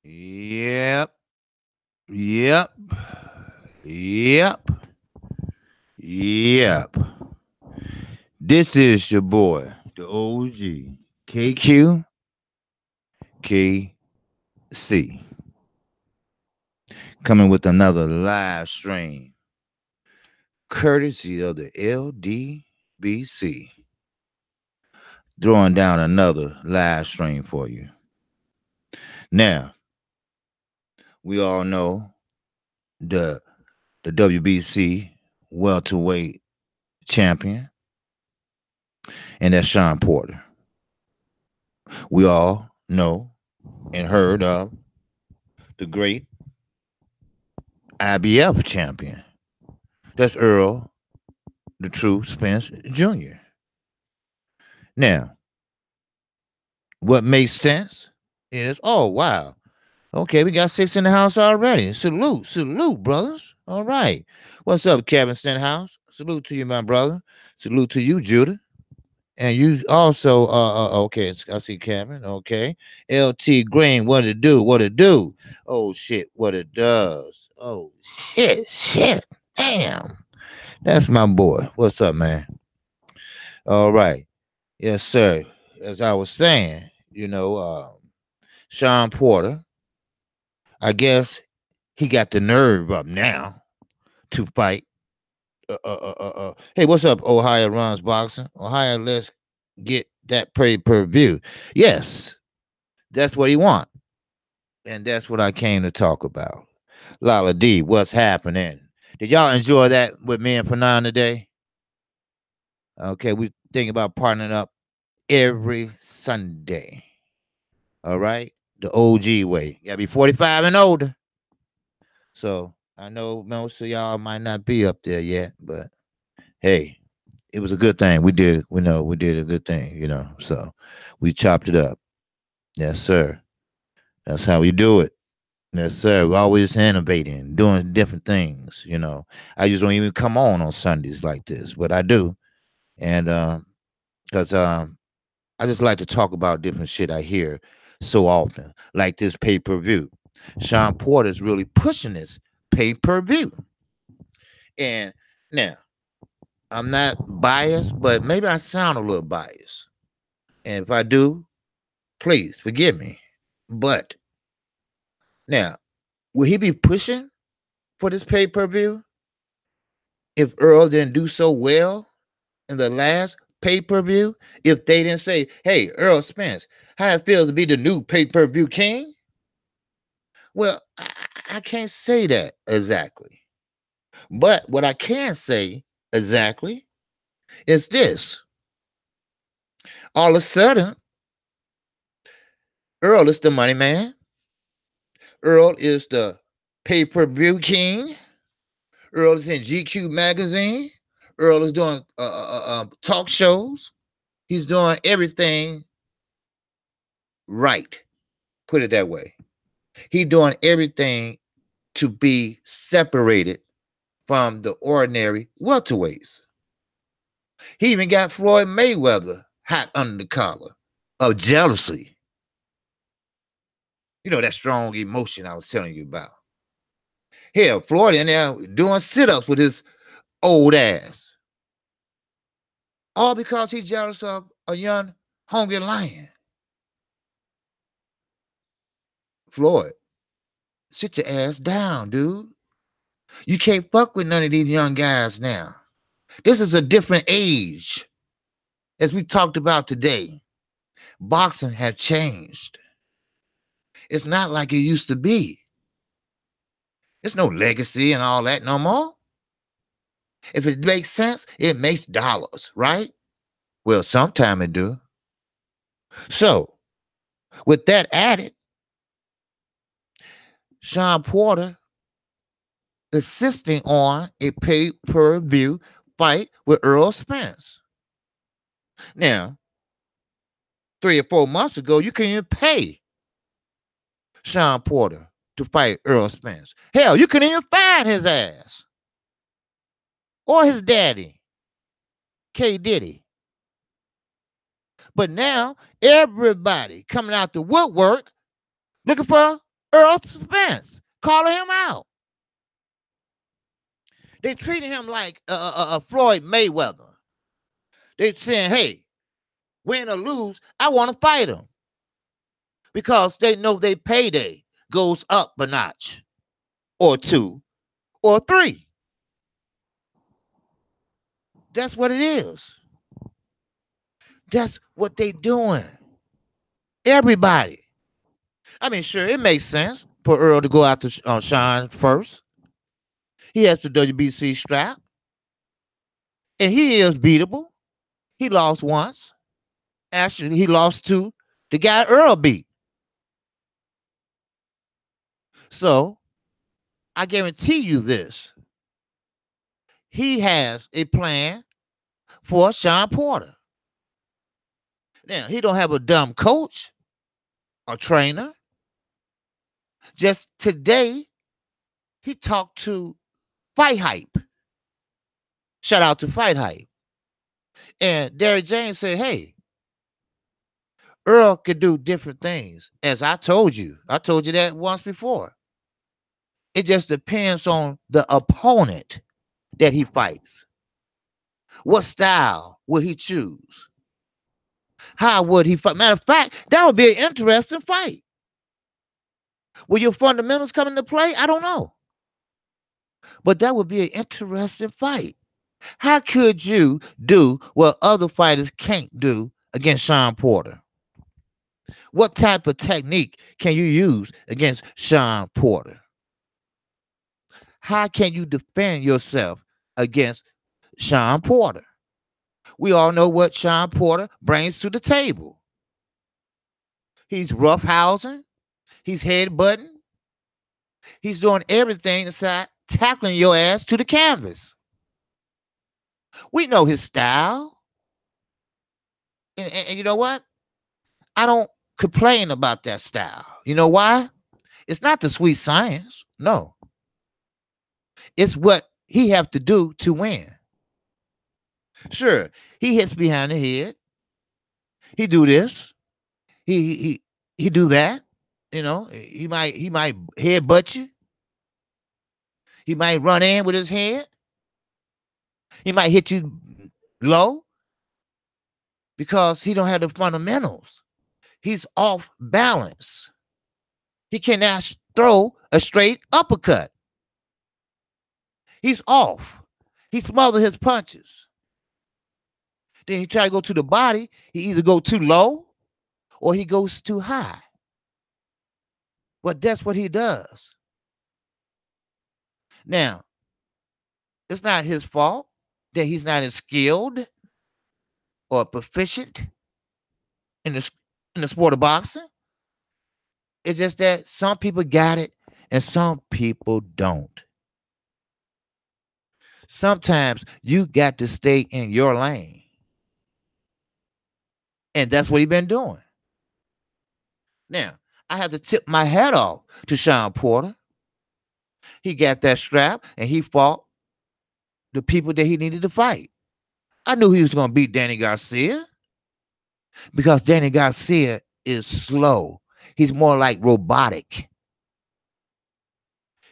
Yep. Yep. Yep. Yep. This is your boy, the OG, KQKC, coming with another live stream, courtesy of the LDBC, throwing down another live stream for you. Now, we all know the WBC welterweight champion, and that's Shawn Porter. We all know and heard of the great IBF champion. That's Earl, the true Spence Jr. Now, what makes sense is, oh, wow. Okay, we got 6 in the house already. Salute, brothers. All right. What's up, Kevin Stenhouse? Salute to you, my brother. Salute to you, Judah. And you also, okay, I see Kevin. Okay. LT Green, what it do? What it do? Oh, shit, what it does. Oh, shit. Damn. That's my boy. What's up, man? All right. Yes, sir. As I was saying, Shawn Porter, I guess he got the nerve up now to fight. Hey, what's up, Ohio Runs Boxing? Ohio, let's get that pay-per-view. Yes, that's what he want. And that's what I came to talk about. Lala D, what's happening? Did y'all enjoy that with me and Fanon today? Okay, we think about partnering up every Sunday. All right? The OG way. You gotta be 45 and older. So I know most of y'all might not be up there yet, but hey, it was a good thing. We did a good thing. So we chopped it up. Yes, sir. That's how we do it. Yes, sir. We're always innovating, doing different things. I just don't even come on Sundays like this, but I do. And because I just like to talk about different shit I hear so often, like this pay-per-view. Shawn Porter is really pushing this pay-per-view. And now, I'm not biased, but maybe I sound a little biased. And if I do, please forgive me. But now, will he be pushing for this pay-per-view if Earl didn't do so well in the last pay-per-view? If they didn't say, hey, Earl Spence, how it feels to be the new pay-per-view king? Well, I can't say that exactly. But what I can say exactly is this. All of a sudden, Earl is the money man. Earl is the pay-per-view king. Earl is in GQ magazine. Earl is doing talk shows. He's doing everything right. Put it that way. He's doing everything to be separated from the ordinary welterweights. He even got Floyd Mayweather hot under the collar of jealousy. That strong emotion I was telling you about. Hell, Floyd in there doing sit-ups with his old ass. All because he's jealous of a young, hungry lion. Floyd, sit your ass down, dude. You can't fuck with none of these young guys now. This is a different age. As we talked about today, boxing has changed. It's not like it used to be. There's no legacy and all that no more. If it makes sense, it makes dollars, right? Well, sometime it do. So, with that added, Shawn Porter insisting on a pay-per-view fight with Earl Spence. Now, 3 or 4 months ago, you couldn't even pay Shawn Porter to fight Earl Spence. Hell, you couldn't even find his ass. Or his daddy, K. Diddy. But now, everybody coming out the woodwork looking for Earl Spence calling him out. They treating him like Floyd Mayweather. They saying, hey, win or lose, I want to fight him. Because they know their payday goes up a notch or two or three. That's what it is. That's what they doing. Everybody. I mean, sure, it makes sense for Earl to go after Shawn first. He has the WBC strap. And he is beatable. He lost once. Actually, he lost to the guy Earl beat. So, I guarantee you this. He has a plan for Shawn Porter. Now, he don't have a dumb coach or trainer. Just today, he talked to Fight Hype. Shout out to Fight Hype. And Derrick James said, hey, Earl could do different things. As I told you that once before. It just depends on the opponent that he fights. What style would he choose? How would he fight? Matter of fact, that would be an interesting fight. Will your fundamentals come into play? I don't know. But that would be an interesting fight. How could you do what other fighters can't do against Shawn Porter? What type of technique can you use against Shawn Porter? How can you defend yourself against Shawn Porter? We all know what Shawn Porter brings to the table. He's roughhousing. He's headbutting. He's doing everything aside tackling your ass to the canvas. We know his style. And you know what? I don't complain about that style. You know why? It's not the sweet science. No. It's what he have to do to win. Sure, he hits behind the head. He do this. He do that. You know, he might headbutt you. He might run in with his head. He might hit you low because he don't have the fundamentals. He's off balance. He cannot throw a straight uppercut. He's off. He smothers his punches. Then he try to go to the body. He either go too low or he goes too high. But that's what he does. Now, it's not his fault that he's not as skilled or proficient in the sport of boxing. It's just that some people got it and some people don't. Sometimes you got to stay in your lane. And that's what he's been doing. Now, I have to tip my hat off to Shawn Porter. He got that strap and he fought the people that he needed to fight. I knew he was going to beat Danny Garcia because Danny Garcia is slow. He's more like robotic.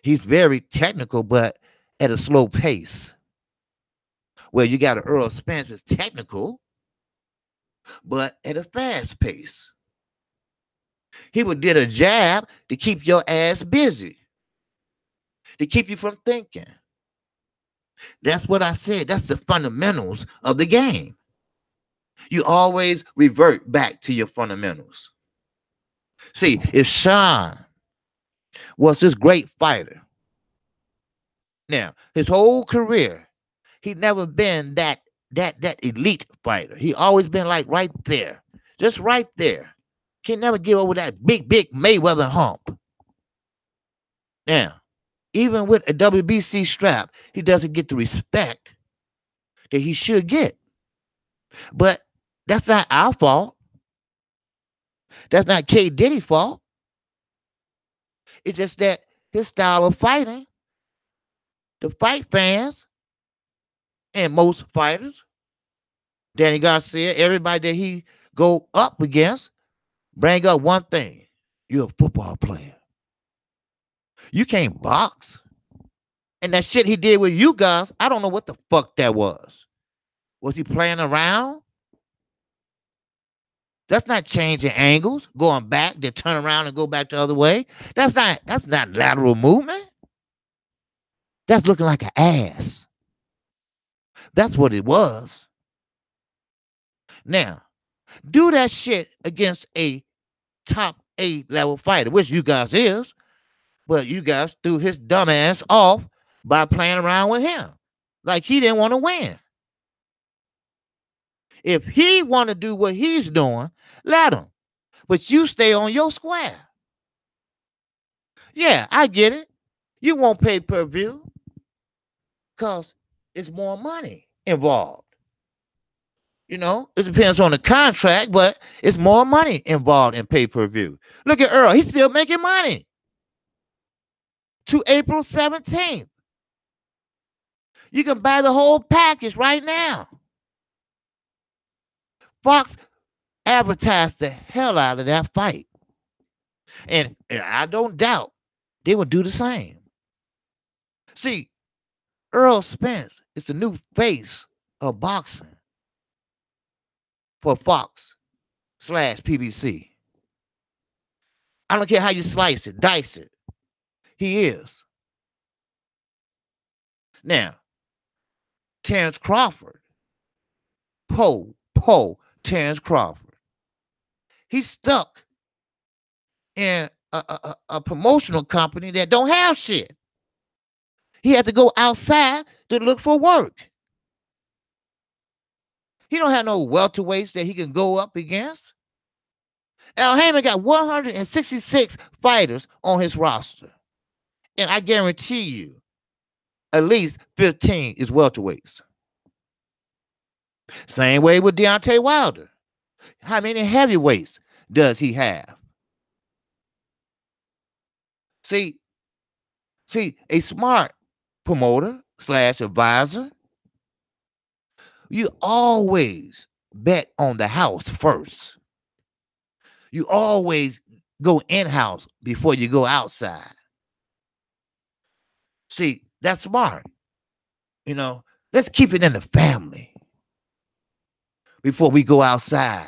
He's very technical, but at a slow pace. Well, you got Earl Spence is technical, but at a fast pace. He would did a jab to keep your ass busy, to keep you from thinking. That's what I said. That's the fundamentals of the game. You always revert back to your fundamentals. See, if Shawn was this great fighter, now his whole career, he never been that elite fighter. He always been like right there, just right there. Can never get over that big Mayweather hump. Now, even with a WBC strap, he doesn't get the respect that he should get. But that's not our fault. That's not K. Diddy's fault. It's just that his style of fighting, the fight fans, and most fighters, Danny Garcia, everybody that he go up against, bring up one thing. You're a football player. You can't box. And that shit he did with you guys, I don't know what the fuck that was. Was he playing around? That's not changing angles, going back, then turn around and go back the other way. That's not lateral movement. That's looking like an ass. That's what it was. Now, do that shit against a top A level fighter, which you guys is, but you guys threw his dumb ass off by playing around with him. Like he didn't want to win. If he want to do what he's doing, let him. But you stay on your square. Yeah, I get it. You won't pay per view because it's more money involved. You know, it depends on the contract, but it's more money involved in pay per view. Look at Earl; he's still making money to April 17th. You can buy the whole package right now. Fox advertised the hell out of that fight, and I don't doubt they would do the same. See, Earl Spence is the new face of boxing for Fox/PBC. I don't care how you slice it, dice it. He is. Now, Terrence Crawford, Terrence Crawford. He's stuck in a promotional company that don't have shit. He had to go outside to look for work. He don't have no welterweights that he can go up against. Al Heyman got 166 fighters on his roster. And I guarantee you, at least 15 is welterweights. Same way with Deontay Wilder. How many heavyweights does he have? See, a smart promoter / advisor, you always bet on the house first. You always go in-house before you go outside. See, that's smart. You know, let's keep it in the family before we go outside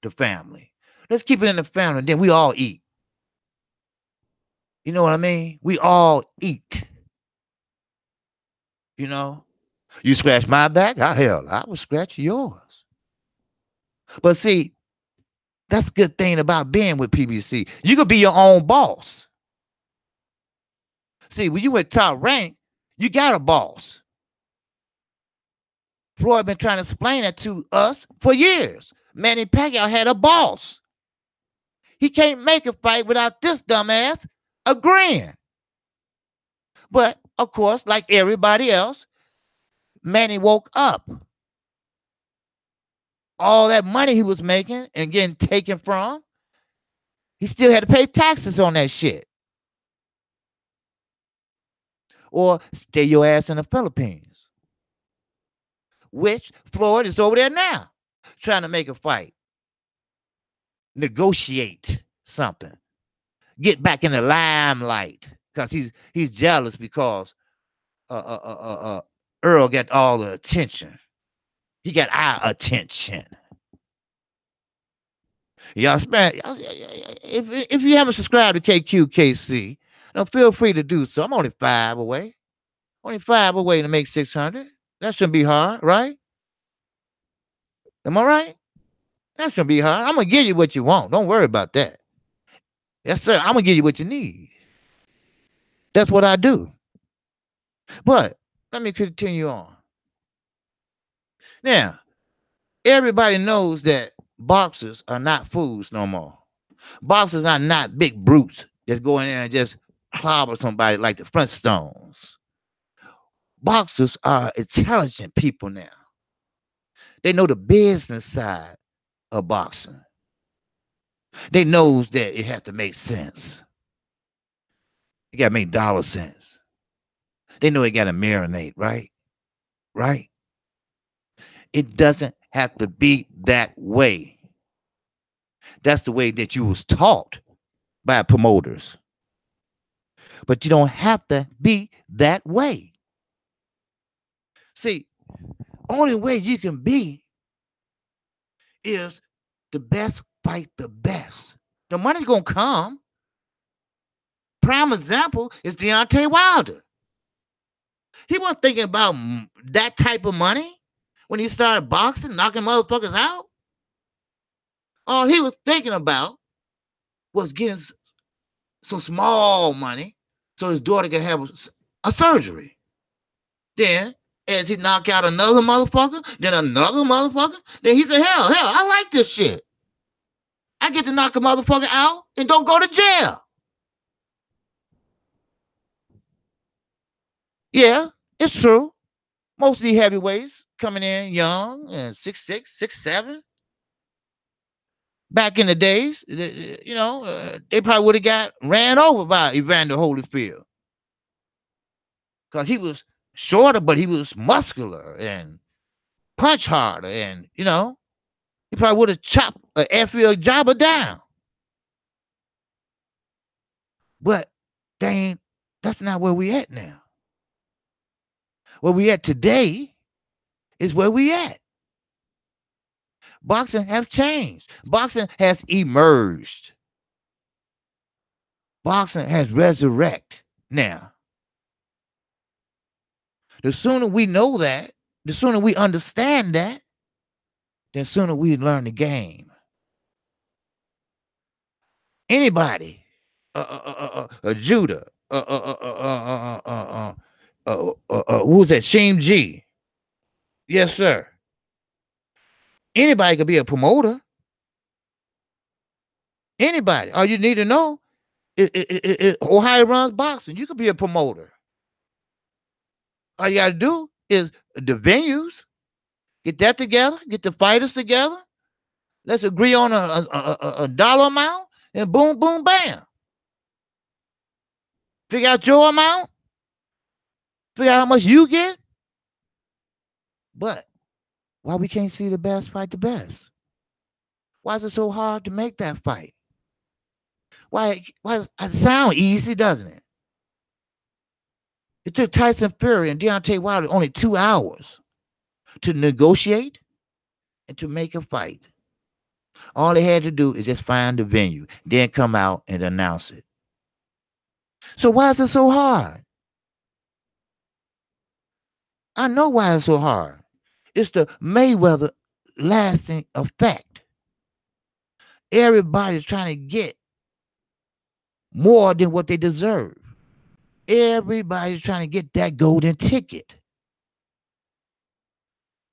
the family. Let's keep it in the family, and then we all eat. You know what I mean? We all eat. You know? You scratch my back, hell, I would scratch yours. But see, that's a good thing about being with PBC. You could be your own boss. See, when you at top rank, you got a boss. Floyd been trying to explain that to us for years. Manny Pacquiao had a boss. He can't make a fight without this dumbass agreeing. But, of course, like everybody else, Manny woke up. All that money he was making and getting taken from, he still had to pay taxes on that shit. Or stay your ass in the Philippines. Which Floyd is over there now, trying to make a fight. Negotiate something. Get back in the limelight. Because he's jealous because Earl got all the attention. He got our attention. Y'all, if you haven't subscribed to KQKC, now feel free to do so. I'm only 5 away. Only 5 away to make 600. That shouldn't be hard, right? Am I right? That shouldn't be hard. I'm going to give you what you want. Don't worry about that. Yes, sir. I'm going to give you what you need. That's what I do. But let me continue on. Now, everybody knows that boxers are not fools no more. Boxers are not big brutes just go in there and just clobber somebody like the Flintstones. Boxers are intelligent people now. They know the business side of boxing. They knows that it has to make sense. It got to make dollar sense. They know it got to marinate, right? Right? It doesn't have to be that way. That's the way that you was taught by promoters. but you don't have to be that way. See, only way you can be is the best fight the best. The money's gonna come. Prime example is Deontay Wilder. He wasn't thinking about that type of money when he started boxing, knocking motherfuckers out. All he was thinking about was getting some small money so his daughter could have a surgery. Then, as he knock out another motherfucker, then another motherfucker, then he said, hell, I like this shit. I get to knock a motherfucker out and don't go to jail. Yeah, it's true. Most of the heavyweights coming in young and 6'6", 6'7". Back in the days, they probably would have got ran over by Evander Holyfield. Because he was shorter, but he was muscular and punch harder. And, he probably would have chopped an airfield jobber down. But that's not where we at now. Where we at today is where we at. Boxing have changed. Boxing has emerged. Boxing has resurrected now. The sooner we know that, the sooner we understand that, the sooner we learn the game. Anybody, Judah, who's that? Sheem G. Yes, sir. Anybody could be a promoter. Anybody. All you need to know is Ohio runs boxing. You could be a promoter. All you got to do is the venues. Get that together. Get the fighters together. Let's agree on a dollar amount, and boom, boom, bam. Figure out your amount. Figure out how much you get. But why we can't see the best fight the best? Why is it so hard to make that fight? Why it sound easy, doesn't it? It took Tyson Fury and Deontay Wilder only 2 hours to negotiate and to make a fight. All they had to do is just find the venue, then come out and announce it. So why is it so hard? I know why it's so hard. It's the Mayweather lasting effect. Everybody's trying to get more than what they deserve. Everybody's trying to get that golden ticket.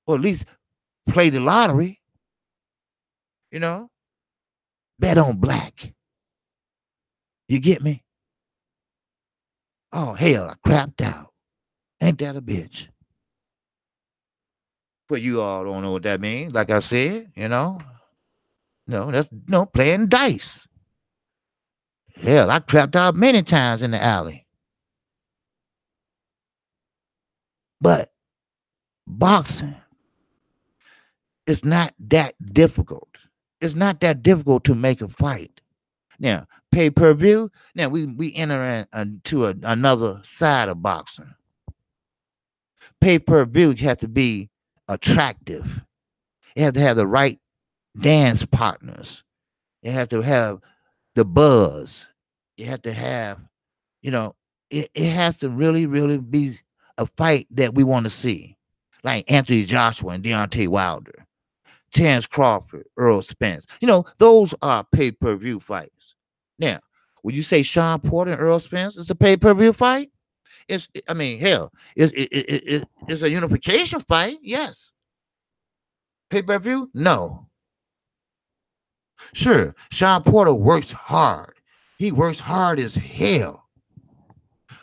Or at least play the lottery. Bet on black. You get me? Oh, hell, I crapped out. Ain't that a bitch? But you all don't know what that means. Like I said, no, that's playing dice. Hell, I crapped out many times in the alley. But boxing, it's not that difficult. It's not that difficult to make a fight. Now, pay-per-view, now we enter into another side of boxing. Pay-per-view has to be attractive. It has to have the right dance partners. It has to have the buzz. It has to have, it has to really, really be a fight that we want to see. Like Anthony Joshua and Deontay Wilder, Terrence Crawford, Earl Spence. Those are pay-per-view fights. Now, would you say Shawn Porter and Earl Spence is a pay-per-view fight? It's a unification fight, yes. Pay-per-view? No. Sure, Shawn Porter works hard. He works hard as hell.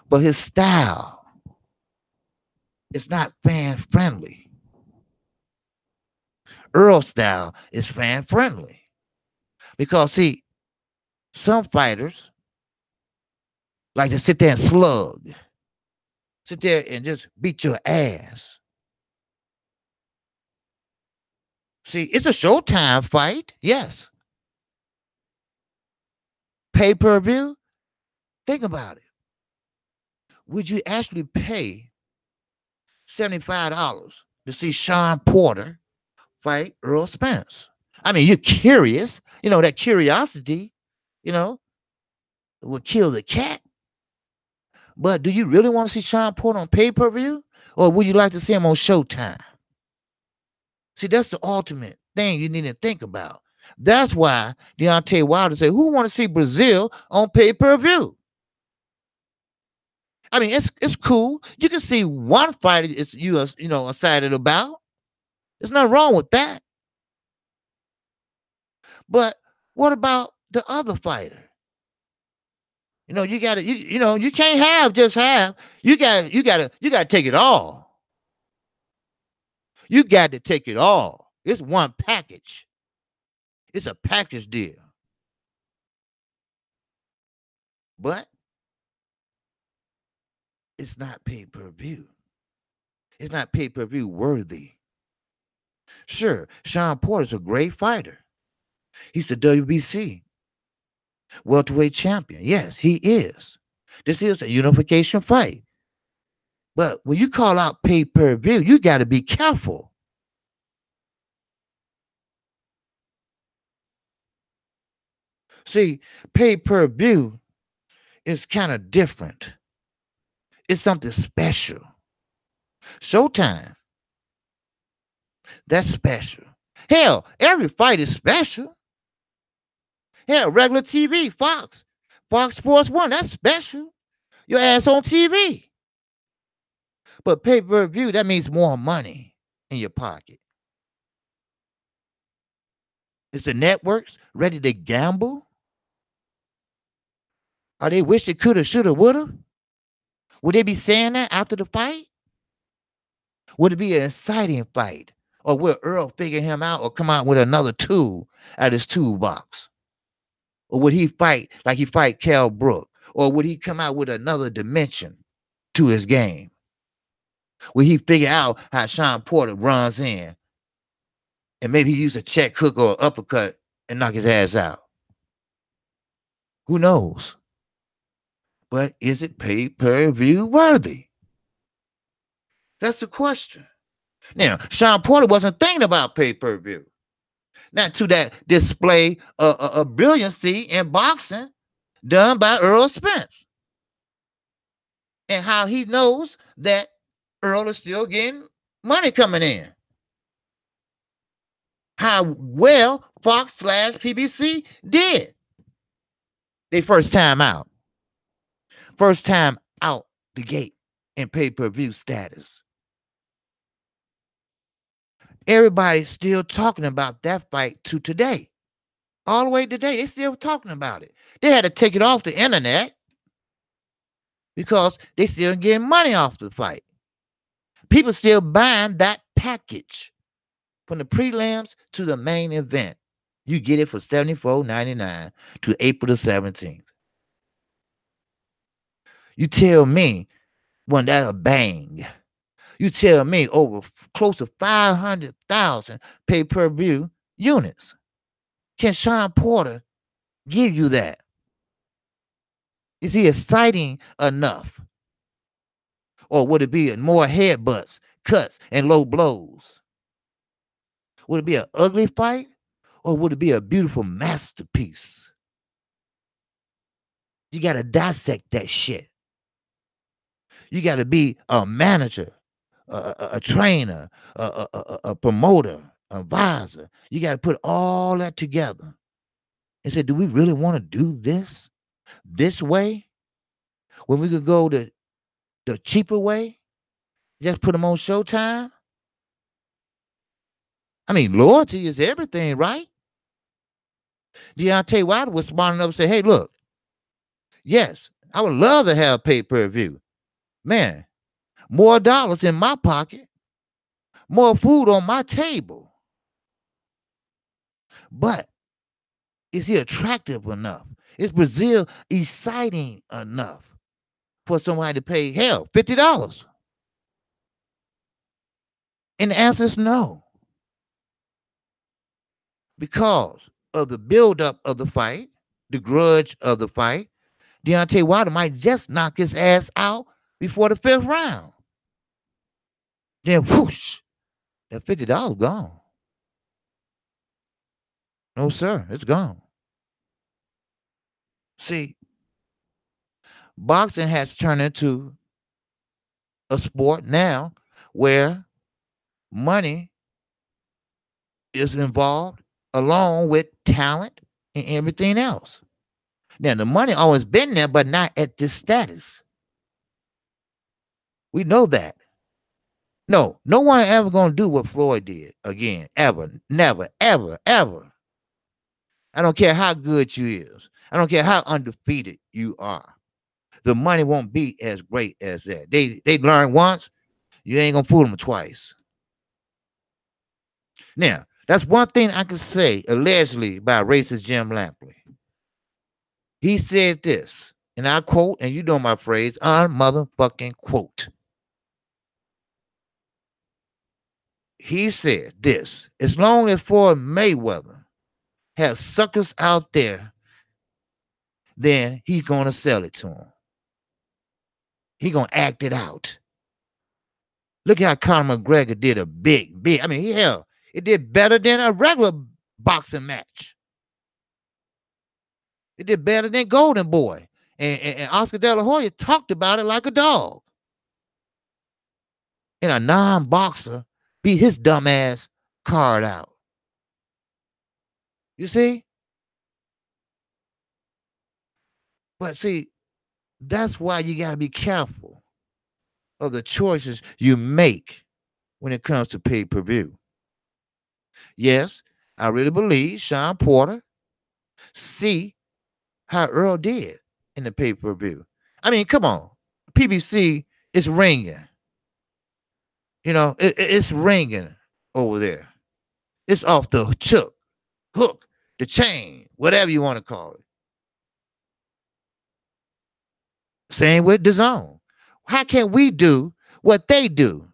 But his style is not fan-friendly. Earl's style is fan-friendly. Because, see, some fighters like to sit there and slug. Sit there and just beat your ass. See, it's a Showtime fight, yes. Pay-per-view, think about it. would you actually pay $75 to see Shawn Porter fight Earl Spence? I mean, you're curious. That curiosity, you know, will kill the cat. But do you really want to see Shawn Porter on pay-per-view? Or would you like to see him on Showtime? See, that's the ultimate thing you need to think about. That's why Deontay Wilder said, who want to see Brazil on pay-per-view? I mean, it's cool. You can see one fight you excited about. There's nothing wrong with that. But what about the other fighter? You gotta, you can't just have. You gotta take it all. You got to take it all. It's one package. It's a package deal. But it's not pay-per-view. It's not pay-per-view worthy. Sure, Shawn Porter's a great fighter. He's the WBC welterweight champion. Yes, he is. This is a unification fight. But when you call out pay-per-view, you got to be careful. See, pay-per-view is kind of different. It's something special. Showtime, that's special. Hell, every fight is special. Hell, regular TV, Fox Sports 1, that's special. Your ass on TV. But pay-per-view, that means more money in your pocket. Is the networks ready to gamble? Are they wish they coulda, shoulda, woulda? Would they be saying that after the fight? Would it be an exciting fight? Or will Earl figure him out or come out with another tool out of his toolbox? Or would he fight like he fight Kell Brook? Or would he come out with another dimension to his game? Will he figure out how Shawn Porter runs in and maybe he use a check hook or uppercut and knock his ass out? Who knows? But is it pay-per-view worthy? That's the question. Now, Shawn Porter wasn't thinking about pay-per-view. Not to that display of brilliancy in boxing done by Earl Spence. And how he knows that Earl is still getting money coming in. How well Fox/PBC did. They first time out. First time out the gate in pay-per-view status. Everybody's still talking about that fight to today. All the way today, they're still talking about it. They had to take it off the internet because they still getting money off the fight. People still buying that package from the prelims to the main event. You get it for $74.99 to April the 17th. You tell me when that's a bang. You tell me over close to 500,000 pay-per-view units. Can Shawn Porter give you that? Is he exciting enough? Or would it be more headbutts, cuts, and low blows? Would it be an ugly fight? Or would it be a beautiful masterpiece? You got to dissect that shit. You got to be a manager, a trainer, a promoter, advisor. You got to put all that together and say, do we really want to do this way? When we could go the cheaper way, just put them on Showtime? I mean, loyalty is everything, right? Deontay Wilder was smart enough to say, hey, look, yes, I would love to have pay-per-view. Man, more dollars in my pocket, more food on my table. But is he attractive enough? Is Brazil exciting enough for somebody to pay, hell, $50? And the answer is no. Because of the buildup of the fight, the grudge of the fight, Deontay Wilder might just knock his ass out before the 5th round. Then whoosh, that $50 gone. No, sir, it's gone. See, boxing has turned into a sport now where money is involved along with talent and everything else. Now, the money always been there, but not at this status. We know that. No, no one ever gonna do what Floyd did again. Ever. Never, ever, ever. I don't care how good you is. I don't care how undefeated you are. The money won't be as great as that. They learn once, you ain't gonna fool them twice. Now, that's one thing I can say allegedly by racist Jim Lampley. He said this, and I quote, and you know my phrase, motherfucking quote. He said this: as long as Floyd Mayweather has suckers out there, then he's gonna sell it to them. He's gonna act it out. Look how Conor McGregor did a big. I mean, hell, it did better than a regular boxing match. It did better than Golden Boy. And Oscar De La Hoya talked about it like a dog. And a non-boxer beat his dumb ass card out. You see? But see, that's why you got to be careful of the choices you make when it comes to pay-per-view. Yes, I really believe Shawn Porter see how Earl did in the pay-per-view. I mean, come on. PBC is ringing. You know, it's ringing over there. It's off the hook, the chain, whatever you want to call it. Same with DAZN. How can we do what they do?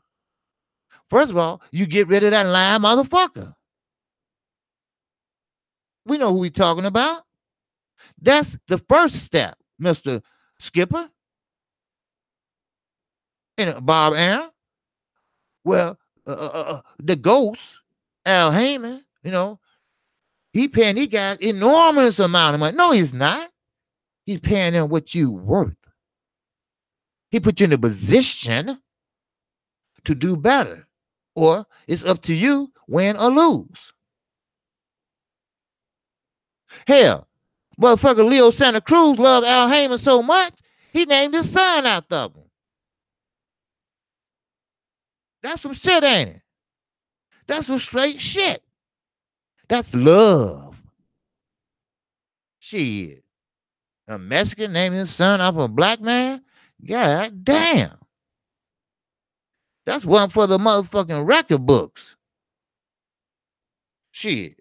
First of all, you get rid of that lying motherfucker. We know who we talking about. That's the first step, Mr. Skipper. And Bob Aaron. Well, the ghost, Al Heyman, you know, he paying these guys enormous amount of money. No, he's not. He's paying them what you worth. He put you in a position to do better. Or it's up to you, win or lose. Hell, motherfucker Leo Santa Cruz loved Al Heyman so much, he named his son after him. That's some shit, ain't it? That's some straight shit. That's love. Shit. A Mexican naming his son after a black man? God damn. That's one for the motherfucking record books. Shit.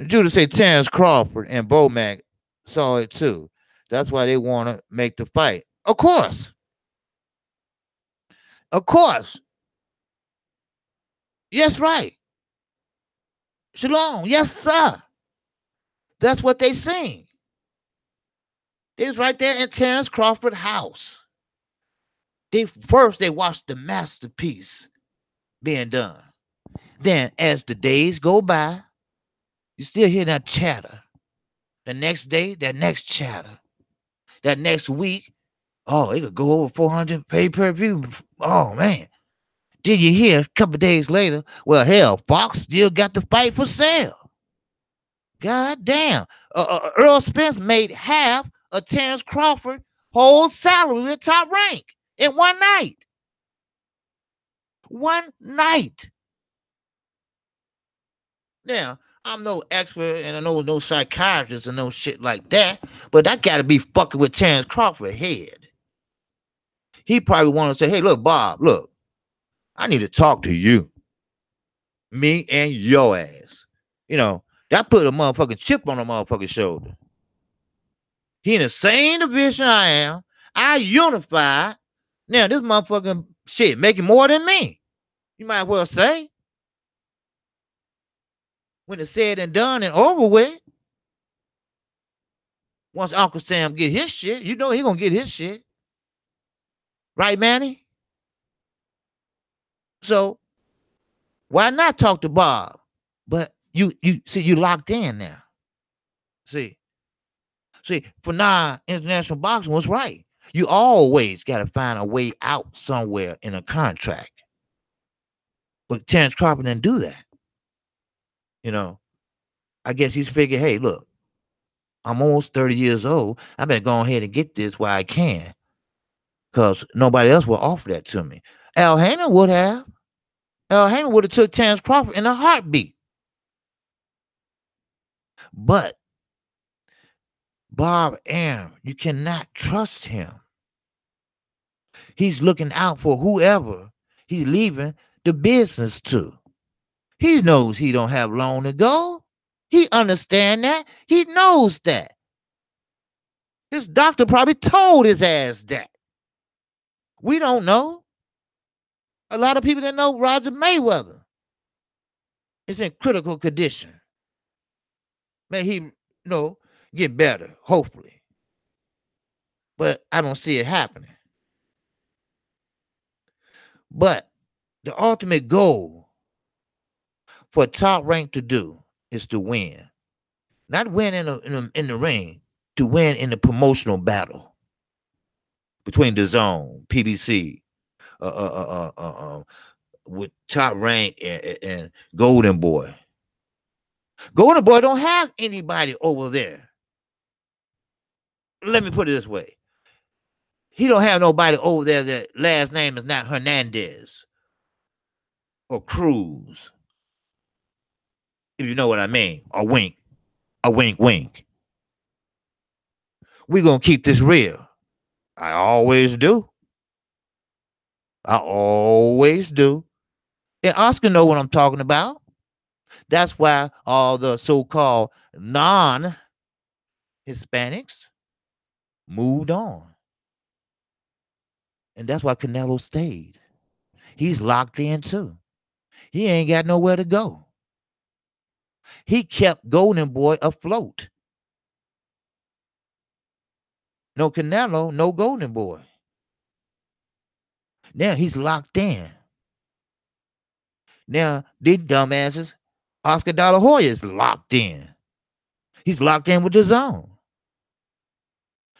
Judah say Terrence Crawford and Bomac saw it too. That's why they want to make the fight. Of course. Of course. Yes, right. Shalom. Yes, sir. That's what they sing. They was right there in Terrence Crawford's house. They watched the masterpiece being done. Then as the days go by, you still hear that chatter. The next day, that next chatter. That next week, oh, it could go over 400 pay-per-view. Oh, man. Did you hear a couple days later? Well, hell, Fox still got the fight for sale. God damn. Earl Spence made half of Terrence Crawford whole salary in the top rank in one night. One night. Now, I'm no expert and I know no psychiatrist and no shit like that, but I gotta be fucking with Terrence Crawford's head. He probably want to say, hey, look, Bob, look, I need to talk to you. Me and your ass. You know, that put a motherfucking chip on a motherfucking shoulder. He in the same division I am. I unified. Now, this motherfucking shit making more than me. You might well say. When it's said and done and over with. Once Uncle Sam get his shit, you know he gonna get his shit. Right, Manny? So why not talk to Bob? But you see, you locked in now. See, for now, international boxing was right. You always got to find a way out somewhere in a contract. But Terrence Crawford didn't do that. You know, I guess he's figured, hey, look, I'm almost 30 years old. I better go ahead and get this while I can, because nobody else will offer that to me. Al Heyman would have. Al Heyman would have took Terrence Crawford in a heartbeat. But Bob Arum, you cannot trust him. He's looking out for whoever he's leaving the business to. He knows he don't have long to go. He understands that. He knows that. His doctor probably told his ass that. We don't know. A lot of people that know Roger Mayweather is in critical condition. May he, get better, hopefully. But I don't see it happening. But the ultimate goal for a top rank to do is to win. Not win in the ring, to win in the promotional battle between the Zone, PBC, with Top Rank and Golden Boy. Golden Boy don't have anybody over there. Let me put it this way. He don't have nobody over there that last name is not Hernandez or Cruz. If you know what I mean. Or Wink. A wink, wink. We're going to keep this real. I always do. I always do. And Oscar know what I'm talking about. That's why all the so-called non-Hispanics moved on. And that's why Canelo stayed. He's locked in too. He ain't got nowhere to go. He kept Golden Boy afloat. No Canelo, no Golden Boy. Now he's locked in. Now, these dumbasses, Oscar De La Hoya is locked in. He's locked in with the Zone.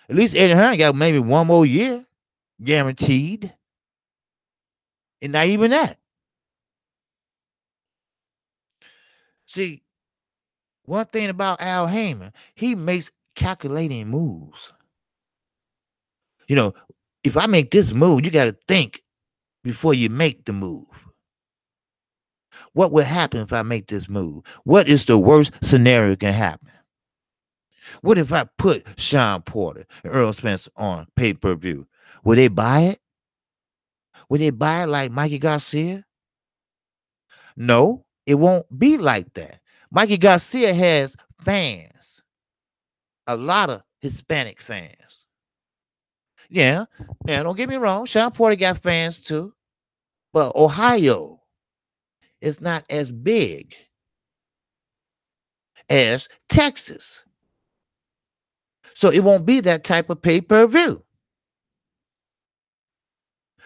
At least Eddie Hearn got maybe one more year guaranteed. And not even that. See, one thing about Al Heyman, he makes calculating moves. If I make this move, you got to think before you make the move. What will happen if I make this move? What is the worst scenario that can happen? What if I put Shawn Porter and Earl Spence on pay-per-view? Will they buy it? Will they buy it like Mikey Garcia? No, it won't be like that. Mikey Garcia has fans. A lot of Hispanic fans. Yeah. Now, don't get me wrong. Shawn Porter got fans too. But Ohio is not as big as Texas. So it won't be that type of pay-per-view.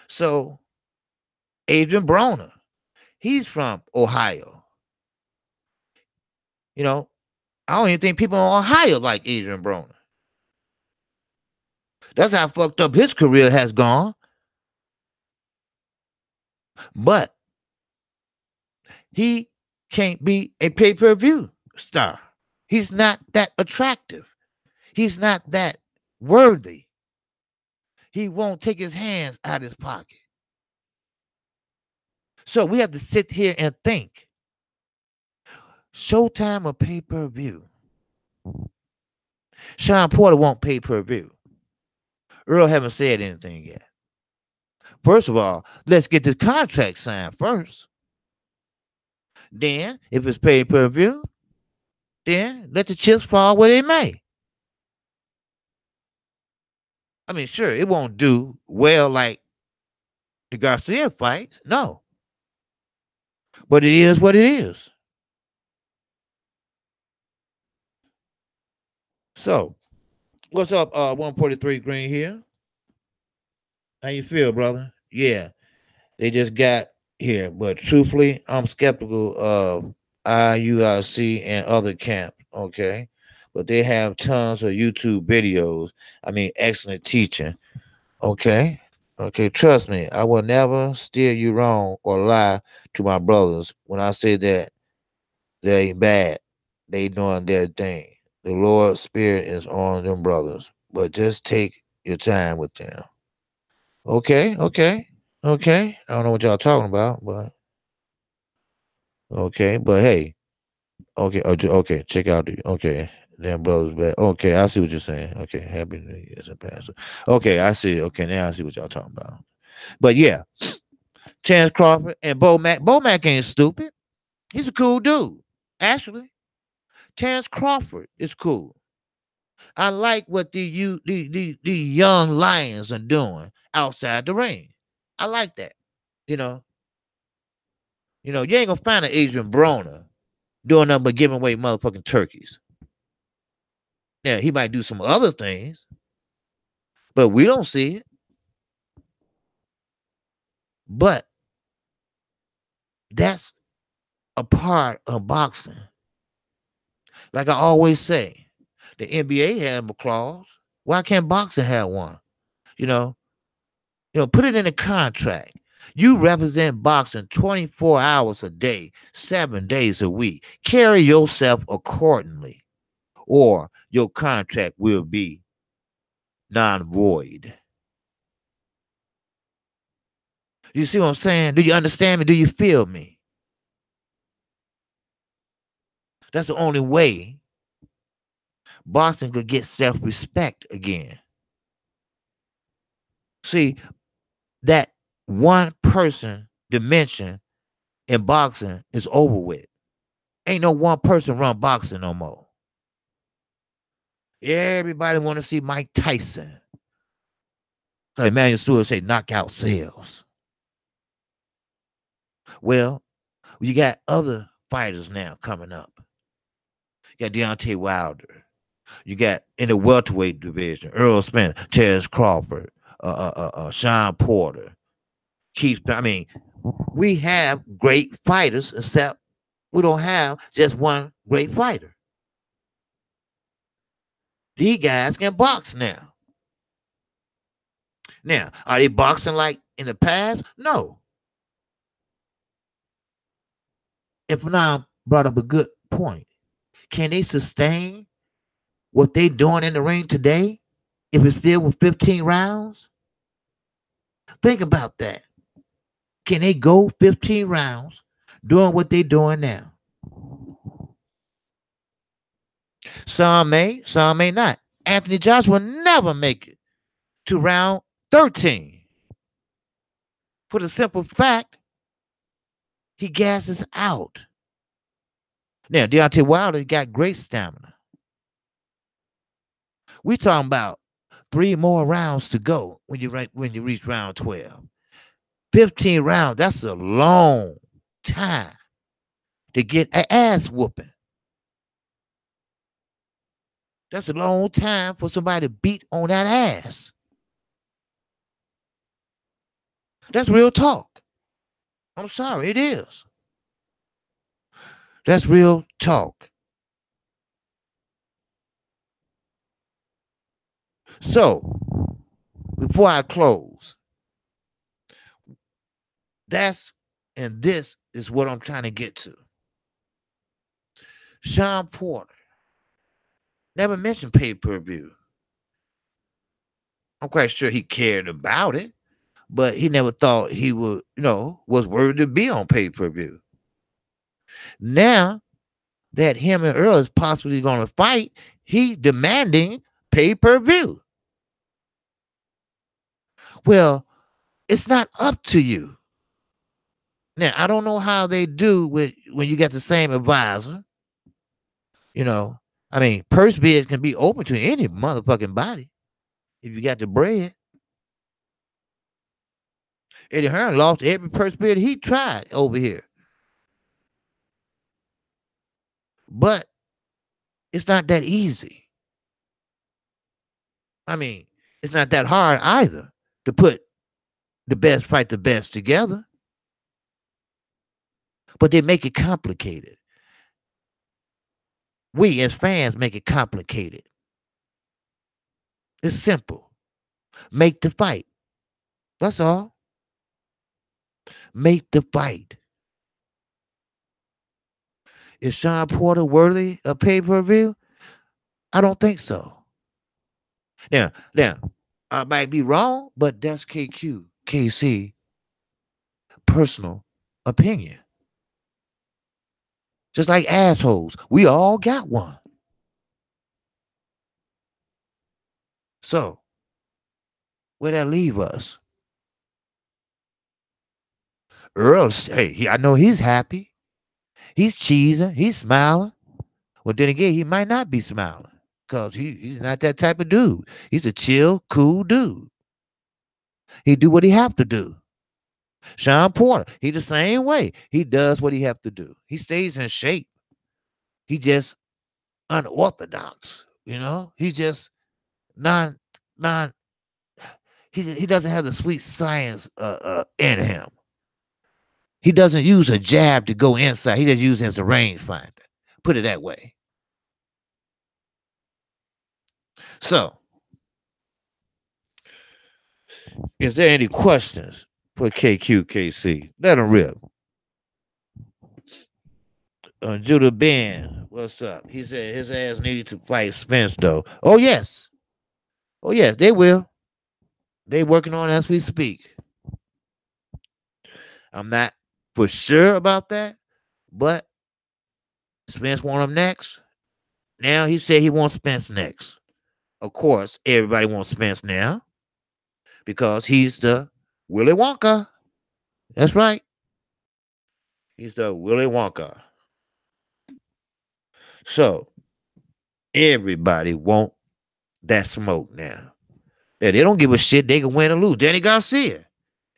So Adrian Broner, he's from Ohio. I don't even think people in Ohio like Adrian Broner. That's how fucked up his career has gone. But he can't be a pay-per-view star. He's not that attractive. He's not that worthy. He won't take his hands out of his pocket. So we have to sit here and think. Showtime or pay-per-view? Shawn Porter won't pay-per-view. Earl haven't said anything yet. First of all, let's get this contract signed first. Then, if it's pay-per-view, then let the chips fall where they may. I mean, sure, it won't do well like the Garcia fight. No. But it is what it is. So, What's up? 143 Green here. How you feel, brother? Yeah, they just got here, but truthfully, I'm skeptical of IUIC and other camps. Okay, but they have tons of YouTube videos. I mean, excellent teaching. Okay, okay, trust me, I will never steer you wrong or lie to my brothers when I say that they ain't bad. They doing their thing. The Lord's spirit is on them brothers, but just take your time with them. Okay, okay, okay. I don't know what y'all talking about, but okay, but hey, okay, okay. Check out the okay. Them brothers back. Okay, I see what you're saying. Okay, happy New Year, as a pastor. Okay, I see. Okay, now I see what y'all talking about. But yeah, Chance Crawford and Bo Mac. Bo Mac ain't stupid. He's a cool dude. Actually, Terrence Crawford is cool. I like what the young lions are doing outside the ring. I like that. You know, you ain't gonna find an Adrian Broner doing nothing but giving away motherfucking turkeys. Yeah, he might do some other things, but we don't see it. But that's a part of boxing. Like I always say, the NBA have a clause. Why can't boxing have one? You know, put it in a contract. You represent boxing 24 hours a day, 7 days a week. Carry yourself accordingly, or your contract will be non void. You see what I'm saying? Do you understand me? Do you feel me? That's the only way boxing could get self respect again. See, that one person dimension in boxing is over with. Ain't no one person run boxing no more. Everybody want to see Mike Tyson. Like Emmanuel Stewart say, knockout sales. Well, you got other fighters now coming up. You got Deontay Wilder. You got in the welterweight division, Earl Spence, Terrence Crawford, Shawn Porter, Keith. I mean, we have great fighters, except we don't have just one great fighter. These guys can box now. Now, are they boxing like in the past? No. And Fernand brought up a good point. Can they sustain what they doing in the ring today if it's still with 15 rounds? Think about that. Can they go 15 rounds doing what they doing now? Some may not. Anthony Joshua will never make it to round 13 for the simple fact he gasses out. Now, Deontay Wilder got great stamina. We talking about 3 more rounds to go when you reach round 12. 15 rounds, that's a long time to get an ass whooping. That's a long time for somebody to beat on that ass. That's real talk. I'm sorry, it is. That's real talk. So, before I close, this is what I'm trying to get to. Shawn Porter never mentioned pay-per-view. I'm quite sure he cared about it, but he never thought he would, was worthy to be on pay-per-view. Now that him and Earl is possibly going to fight, he's demanding pay-per-view. Well, it's not up to you. Now, I don't know how they do with when you got the same advisor. I mean, purse bids can be open to any motherfucking body if you got the bread. Eddie Hearn lost every purse bid he tried over here. But it's not that easy. I mean, it's not that hard either to put the best fight the best together, but they make it complicated. We as fans make it complicated. It's simple. Make the fight. That's all. Make the fight. Is Shawn Porter worthy of pay-per-view? I don't think so. Now, I might be wrong, but that's KQKC personal opinion. Just like assholes, we all got one. So, where that leave us? Earl, hey, I know he's happy. He's cheesing. He's smiling. Well, then again, he might not be smiling because he's not that type of dude. He's a chill, cool dude. He do what he have to do. Shawn Porter, he the same way. He does what he have to do. He stays in shape. He just unorthodox. He just non non. He doesn't have the sweet science in him. He doesn't use a jab to go inside. He just uses it as a rangefinder. Put it that way. So, is there any questions for KQKC? Let him rip. Judah Ben, what's up? He said his ass needed to fight Spence, though. Oh, yes. Oh, yes, they will. They working on it as we speak. I'm not for sure about that, but Spence want him next. Now he said he wants Spence next. Of course, everybody wants Spence now because he's the Willy Wonka. That's right. He's the Willy Wonka. So everybody want that smoke now. Yeah, they don't give a shit. They can win or lose. Danny Garcia,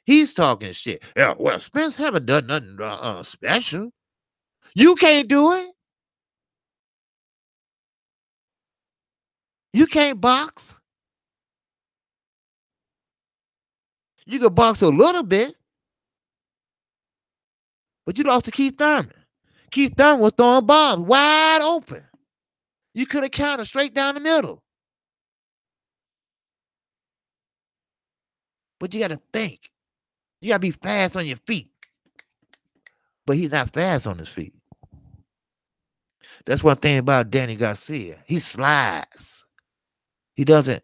he's talking shit. Yeah, well, Spence haven't done nothing special. You can't do it. You can't box. You can box a little bit, but you lost to Keith Thurman. Keith Thurman was throwing bombs wide open. You could have countered straight down the middle. But you got to think. You got to be fast on your feet. But he's not fast on his feet. That's one thing about Danny Garcia. He slides. He doesn't,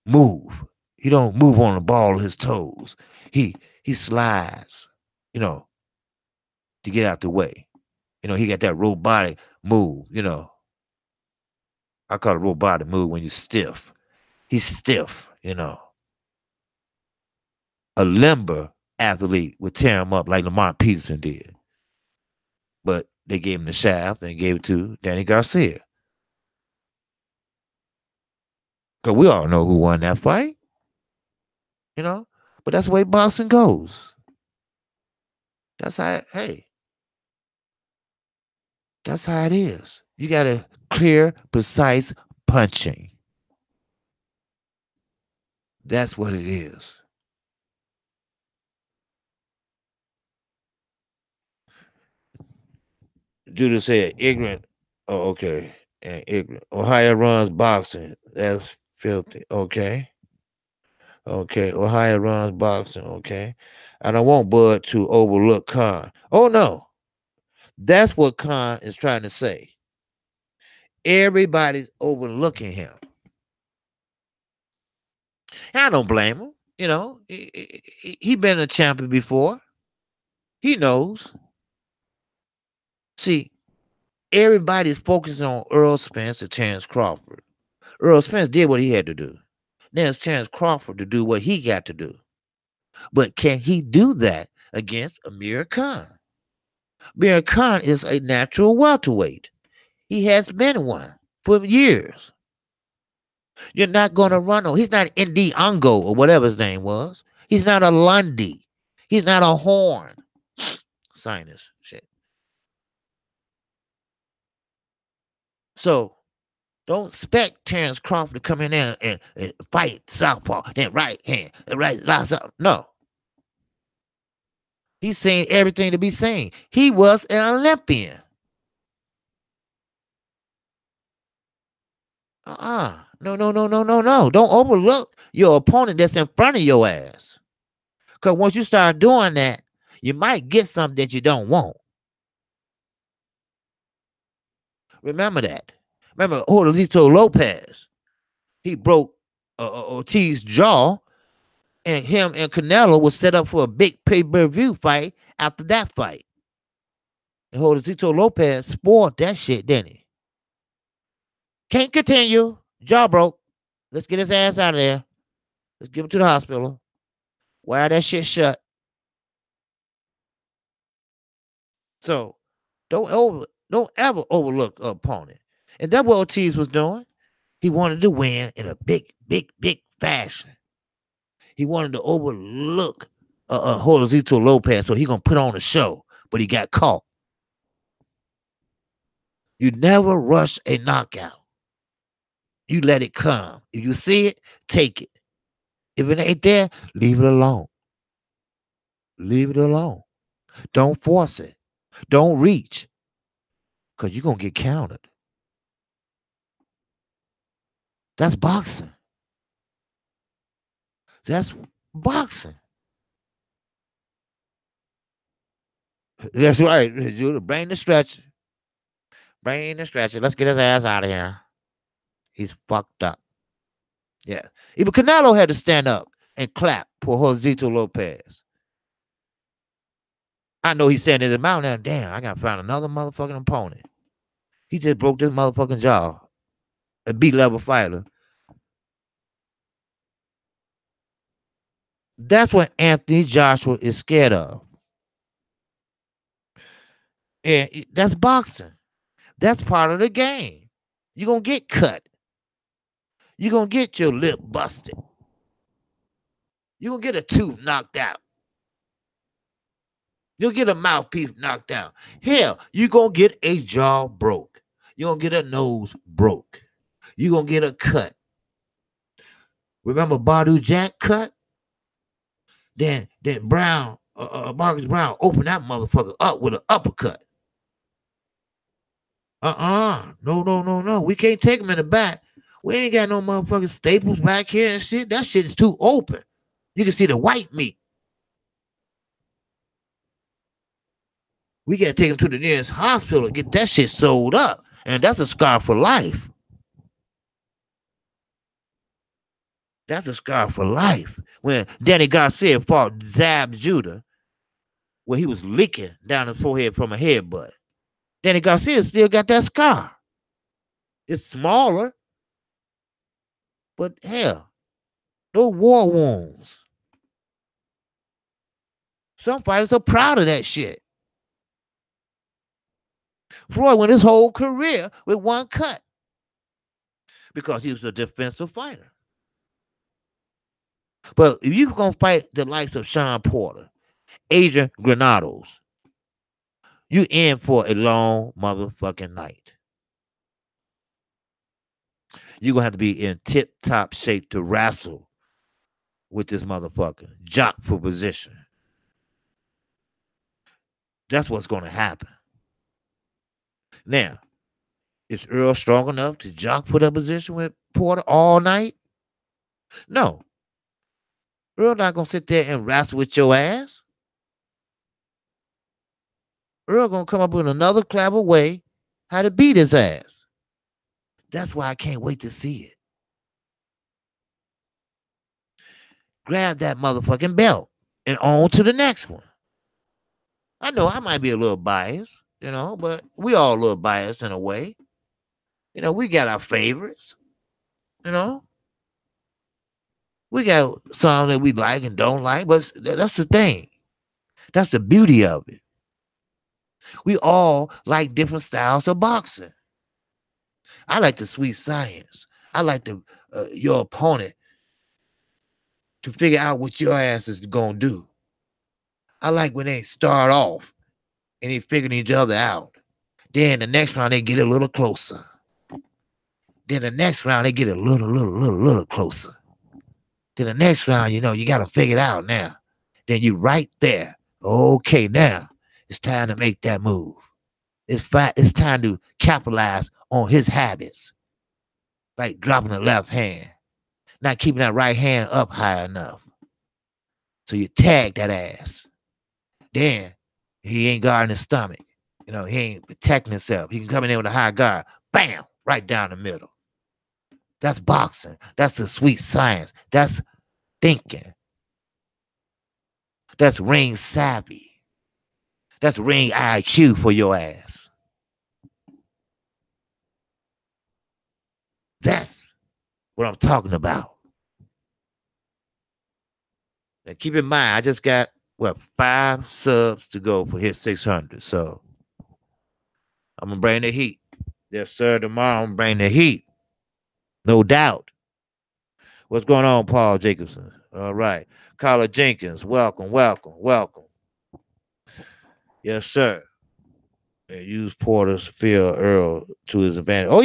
move. He don't move on the ball of his toes. He slides, to get out the way. He got that robotic move, I call it robotic move when you're stiff. He's stiff, A limber athlete would tear him up like Lamar Peterson did. But they gave him the shaft and gave it to Danny Garcia. Because we all know who won that fight. But that's the way boxing goes. That's how, that's how it is. You got a clear, precise punching. That's what it is. Judah said, ignorant. Oh, okay. And ignorant. Ohio runs boxing. That's filthy. Okay. Okay. Ohio runs boxing. Okay. I don't want Bud to overlook Khan. Oh, no. That's what Khan is trying to say. Everybody's overlooking him. And I don't blame him. He been a champion before. He knows. See, everybody's focusing on Earl Spence and Terrence Crawford. Earl Spence did what he had to do. Now it's Terrence Crawford to do what he got to do. But can he do that against Amir Khan? Amir Khan is a natural welterweight. He has been one for years. You're not going to run on. He's not Indy Ungo or whatever his name was. He's not a Lundy. He's not a Horn. Sinus shit. So Don't expect Terrence Crawford to come in there and fight southpaw, then right hand, right, no. He's saying everything to be seen. He was an Olympian. No, no, no, no, no, no. Don't overlook your opponent that's in front of your ass. Because once you start doing that, you might get something that you don't want. Remember that. Remember Jorge Lopez. He broke Ortiz's jaw, and him and Canelo was set up for a big pay-per-view fight after that fight. And Jorge Lopez spoiled that shit, didn't he? Can't continue. Jaw broke. Let's get his ass out of there. Let's give him to the hospital. Wire that shit shut. So don't ever overlook an opponent. And that's what Ortiz was doing. He wanted to win in a big, big, big fashion. He wanted to overlook Josecito Lopez, so he gonna put on a show, but he got caught. You never rush a knockout. You let it come. If you see it, take it. If it ain't there, leave it alone. Leave it alone. Don't force it. Don't reach, because you're gonna get countered. That's boxing. That's boxing. That's right. Bring the stretcher. Bring the stretcher. Let's get his ass out of here. He's fucked up. Yeah. Even Canelo had to stand up and clap for Josecito Lopez. I know he's saying in his mouth now, damn, I gotta find another motherfucking opponent. He just broke this motherfucking jaw. A B-level fighter. That's what Anthony Joshua is scared of. And that's boxing. That's part of the game. You're going to get cut. You're going to get your lip busted. You're going to get a tooth knocked out. You'll get a mouthpiece knocked out. Hell, you're going to get a jaw broke. You're going to get a nose broke. You're going to get a cut. Remember Badu Jack cut? Then Brown, Marcus Brown opened that motherfucker up with an uppercut. No. We can't take him in the back. We ain't got no motherfucking staples back here and shit. That shit is too open. You can see the white meat. We got to take him to the nearest hospital and get that shit sold up. And that's a scar for life. That's a scar for life. When Danny Garcia fought Zab Judah, where he was leaking down his forehead from a headbutt. Danny Garcia still got that scar. It's smaller, but hell, no war wounds. Some fighters are proud of that shit. Floyd went his whole career with one cut because he was a defensive fighter. But if you're going to fight the likes of Shawn Porter, Adrian Granados, you in for a long motherfucking night. You're going to have to be in tip-top shape to wrestle with this motherfucker. Jock for position. That's what's going to happen. Now, is Earl strong enough to jock for that position with Porter all night? No. Earl not going to sit there and wrestle with your ass. Earl going to come up with another clever way how to beat his ass. That's why I can't wait to see it. Grab that motherfucking belt and on to the next one. I know I might be a little biased, but we all a little biased in a way. We got our favorites, We got some that we like and don't like, but that's the thing. That's the beauty of it. We all like different styles of boxing. I like the sweet science. I like your opponent to figure out what your ass is going to do. I like when they start off and they figuring each other out. Then the next round, they get a little closer. Then the next round, they get a little closer. Then the next round, you know, you got to figure it out now. Then you right there. Okay, now it's time to make that move. It's time to capitalize on his habits, like dropping the left hand, not keeping that right hand up high enough. So you tag that ass. Then he ain't guarding his stomach. You know, he ain't protecting himself. He can come in there with a high guard. Bam! Right down the middle. That's boxing. That's the sweet science. That's thinking. That's ring savvy. That's ring IQ for your ass. That's what I'm talking about. Now keep in mind, I just got, 5 subs to go for hit 600. So I'm going to bring the heat. Yes, sir. Tomorrow I'm going to bring the heat. No doubt. What's going on, Paul Jacobson? All right. Carla Jenkins, welcome. Yes, sir. And use Porter's fear Earl to his advantage. Oh,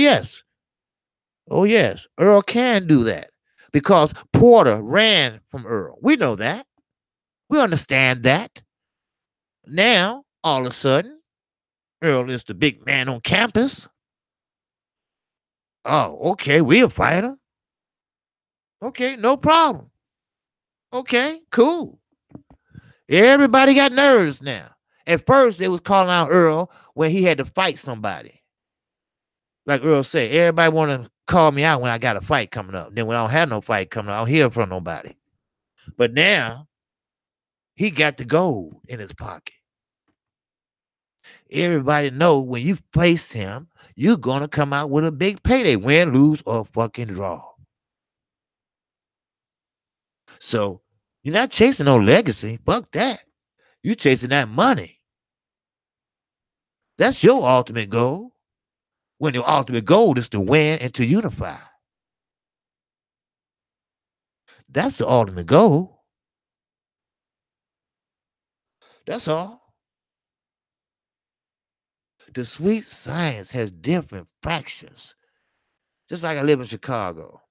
yes. Earl can do that because Porter ran from Earl. We know that. We understand that. Now, all of a sudden, Earl is the big man on campus. Oh, okay. We'll fight him. Okay, no problem. Okay, cool. Everybody got nerves now. At first, they was calling out Earl when he had to fight somebody. Like Earl said, everybody want to call me out when I got a fight coming up. Then when I don't have no fight coming up, I don't hear from nobody. But now, he got the gold in his pocket. Everybody know when you face him, you're going to come out with a big payday. Win, lose, or fucking draw. So, you're not chasing no legacy. Fuck that. You chasing that money. That's your ultimate goal. When your ultimate goal is to win and to unify. That's the ultimate goal. That's all. The sweet science has different fractions. Just like I live in Chicago.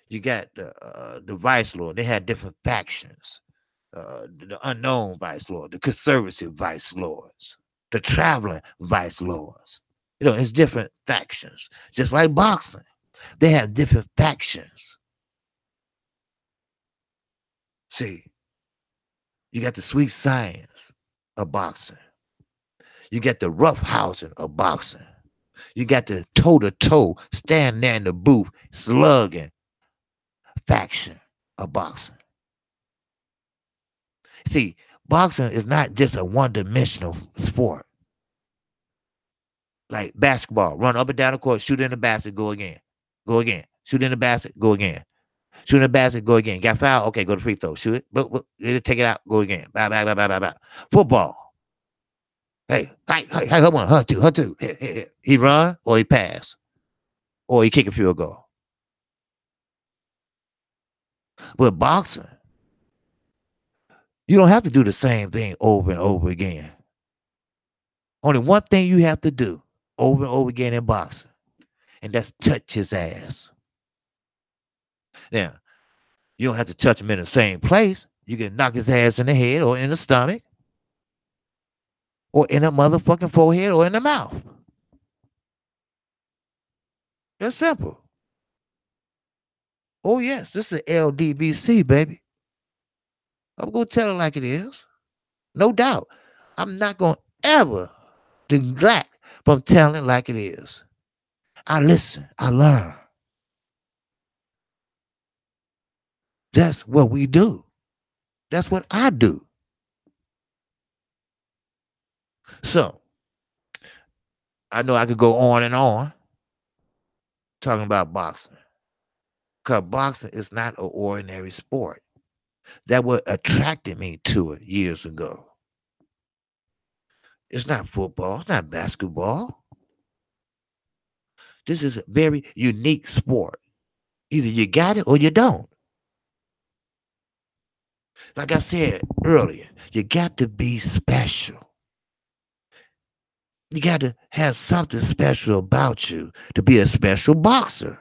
You got the vice lord. They had different factions. The unknown vice lord, the conservative vice lords, the traveling vice lords. You know, it's different factions. Just like boxing. They have different factions. See, you got the sweet science of boxing. You got the rough housing of boxing. You got the toe-to-toe, stand there in the booth, slugging faction of boxing. See, boxing is not just a one-dimensional sport. Like basketball, run up and down the court, shoot in the basket, go again. Go again. Shoot in the basket, go again. Shoot in the basket, go again. Got foul? Okay, go to free throw. Shoot it. But take it out, go again. Bye. Football. Hey, her one, her two. He run or he pass. Or he kick a field goal. But boxing, you don't have to do the same thing over and over again. Only one thing you have to do over and over again in boxing, and that's touch his ass. Now, you don't have to touch him in the same place. You can knock his ass in the head or in the stomach or in the motherfucking forehead or in the mouth. That's simple. Oh, yes, this is LDBC, baby. I'm going to tell it like it is. No doubt. I'm not going to ever neglect from telling it like it is. I listen. I learn. That's what we do. That's what I do. So, I know I could go on and on talking about boxing. Because boxing is not an ordinary sport. That what attracted me to it years ago. It's not football. It's not basketball. This is a very unique sport. Either you got it or you don't. Like I said earlier, you got to be special. You got to have something special about you to be a special boxer.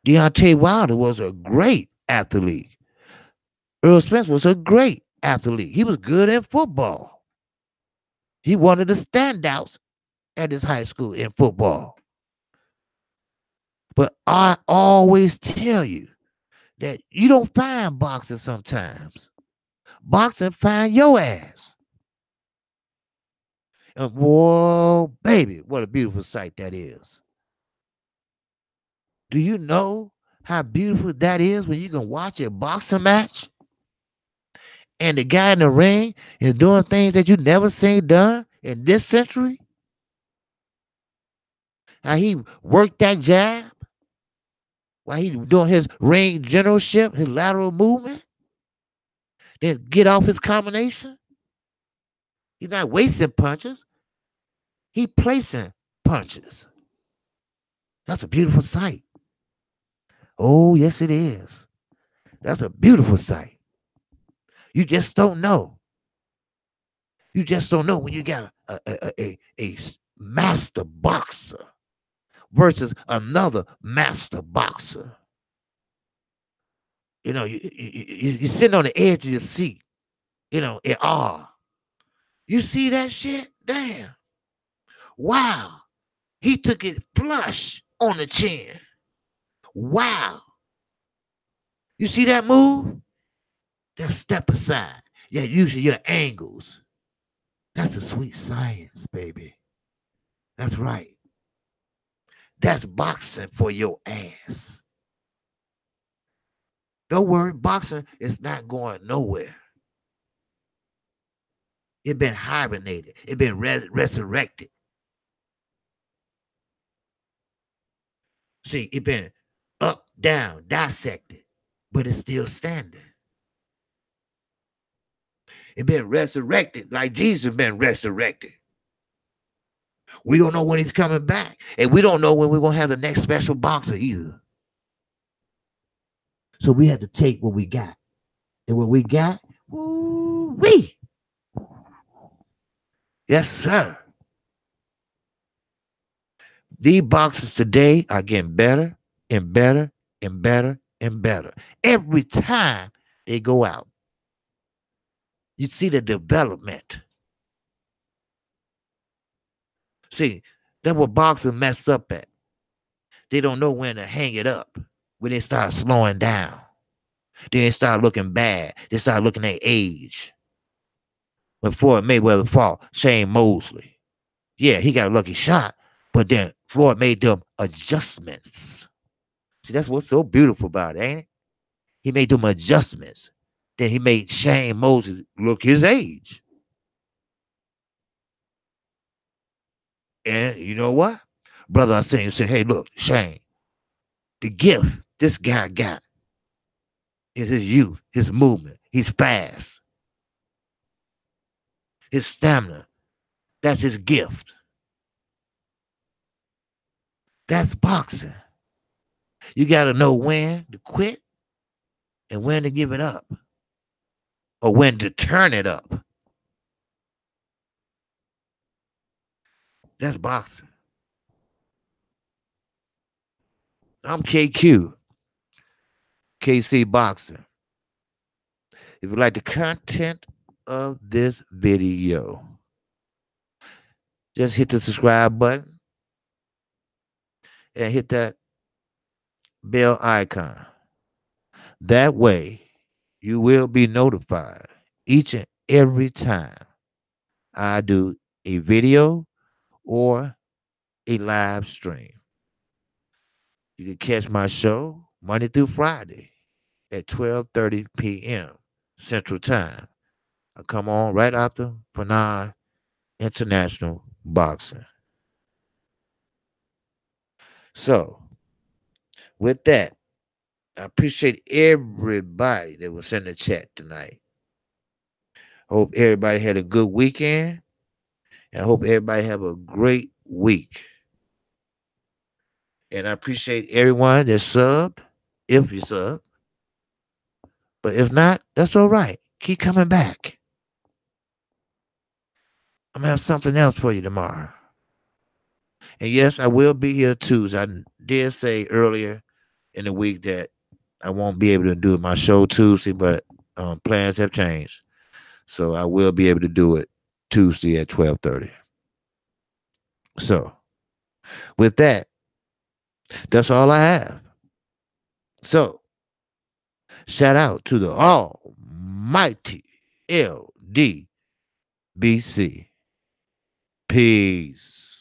Deontay Wilder was a great athlete. Earl Spence was a great athlete. He was good in football. He one of the standouts at his high school in football. But I always tell you that you don't find boxing sometimes. Boxing find your ass. And whoa, baby, what a beautiful sight that is. Do you know how beautiful that is when you can watch a boxing match and the guy in the ring is doing things that you never seen done in this century? How he worked that jab while he doing his ring generalship, his lateral movement, then get off his combination. He's not wasting punches. He placing punches. That's a beautiful sight. Oh, yes, it is. That's a beautiful sight. You just don't know. You just don't know when you got a master boxer versus another master boxer. You know, you're sitting on the edge of your seat, you know, in awe. You see that shit? Damn. Wow. He took it flush on the chin. Wow. You see that move? Then step aside. Yeah, using your angles. That's a sweet science, baby. That's right. That's boxing for your ass. Don't worry, boxing is not going nowhere. It been hibernated. It been resurrected. See, it been up, down, dissected, but it's still standing. It been resurrected like Jesus been resurrected. We don't know when he's coming back. And we don't know when we're going to have the next special boxer either. So we had to take what we got. And what we got, woo-wee. Yes, sir. These boxers today are getting better and better and better and better. Every time they go out, you see the development. See, that's what boxers mess up at. They don't know when to hang it up, when they start slowing down. Then they start looking bad. They start looking at age. When Floyd Mayweather fought Shane Mosley, yeah, he got a lucky shot, but then Floyd made them adjustments. See, that's what's so beautiful about it, ain't it? He made them adjustments. Then he made Shane Mosley look his age. And you know what? Brother, I said, hey, look, Shane, the gift this guy got is his youth, his movement. He's fast. His stamina. That's his gift. That's boxing. You got to know when to quit and when to give it up or when to turn it up. That's boxing. I'm KQ, KC Boxing. If you like the content of this video, just hit the subscribe button and hit that bell icon. That way, you will be notified each and every time I do a video or a live stream. You can catch my show Monday through Friday at 12:30 p.m. Central Time. I come on right after Fanon International Boxing. So, with that, I appreciate everybody that was in the chat tonight. Hope everybody had a good weekend. And I hope everybody have a great week. And I appreciate everyone that subbed, if you sub. But if not, that's all right. Keep coming back. I'm going to have something else for you tomorrow. And yes, I will be here Tuesday. I did say earlier in the week that I won't be able to do my show Tuesday, but plans have changed. So I will be able to do it Tuesday at 12:30. So with that, that's all I have. So shout out to the almighty LDBC. Peace.